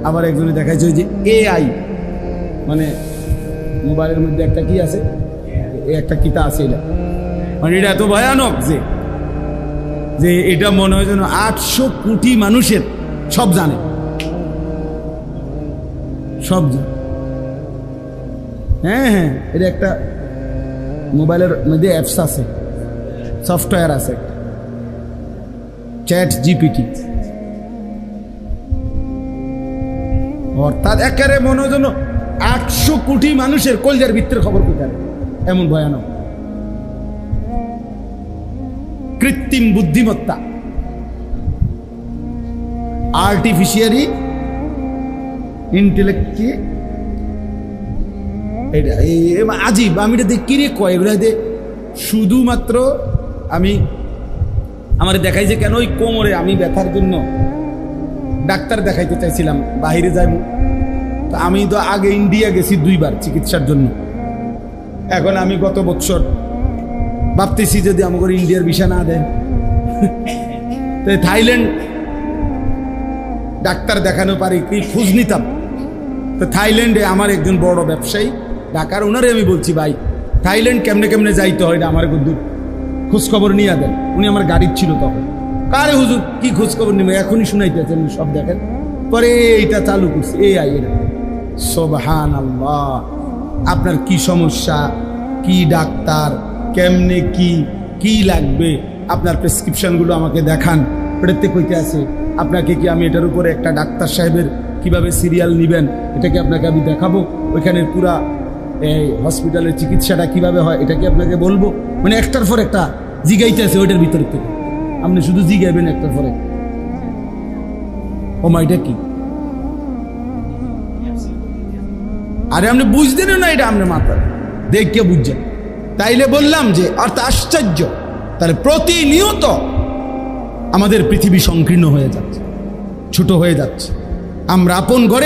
আবার একজনে দেখাইছে ওই যে এআই, মানে মোবাইলের মধ্যে একটা কি আছে, একটা কিতা আছে, এটা মানে এটা এত ভয়ানক যে এটা মনে হয় যেন 800 কোটি মানুষের সব জানে, সব জানে। হ্যাঁ হ্যাঁ, এটা একটা মোবাইলের মধ্যে অ্যাপস আছে, সফটওয়্যার আছে, চ্যাট জিপিটি। অর্থাৎ একেবারে মনে হয় যেন 800 কোটি মানুষের কলজার ভিতরের খবর কোথায়, এমন ভয়ানক। কৃত্রিম বুদ্ধিমত্তা, আর্টিফিশিয়ালি ইন্টেলেক্ট, এটা আজীব। আমি এটা দেখ কিরে কয় এগুলো শুধুমাত্র আমি আমার দেখাইছে কেন ওই কোমরে আমি ব্যথার জন্য ডাক্তার দেখাইতে চাইছিলাম, বাহিরে যাই। তো আমি তো আগে ইন্ডিয়া গেছি 2 বার চিকিৎসার জন্য। এখন আমি গত বছর ভাবতেছি যদি আমাকে ইন্ডিয়ার ভিসা না দেয়, তো থাইল্যান্ড ডাক্তার দেখানো পারি কি খোঁজ নিতাম। তো থাইল্যান্ডে আমার একজন বড় ব্যবসায়ী ঢাকার, ওনারে আমি বলছি ভাই থাইল্যান্ড কেমনে কেমনে যাইতে হয়, আমার দূর খোঁজখবর নিয়ে দেন। উনি আমার গাড়ির ছিল তখন, কারে হুজুর কি খোঁজখবর নেবে, এখনই শুনাইতেছেন সব দেখেন। পরে এইটা চালু করছি এআই এর। সুবহানাল্লাহ, আপনার কি সমস্যা, কি ডাক্তার, কেমনে কি লাগবে, আপনার প্রেসক্রিপশনগুলো আমাকে দেখান। ওটাতে কইতে আছে আপনাকে কি আমি এটার উপরে একটা ডাক্তার সাহেবের কিভাবে সিরিয়াল নেবেন এটা কি আপনাকে আমি দেখাবো, ওইখানের পুরা এই হসপিটালের চিকিৎসাটা কিভাবে হয় এটা কি আপনাকে বলবো। মানে একটার পর একটা জিগাইতে আছে ওইটার ভিতর থেকে, আপনি শুধু জিগাইবেন একটার পরে। ও মা এটা কি, আরে আপনি বুঝতেন না এটা আপনার মাথায় দেখে বুঝছেন। তাইলে বললাম যে অর্থ আশ্চর্য, তাহলে প্রতিনিয়ত আমাদের পৃথিবী সংকীর্ণ হয়ে যাচ্ছে, ছোট হয়ে যাচ্ছে। আমরা আপন ঘরে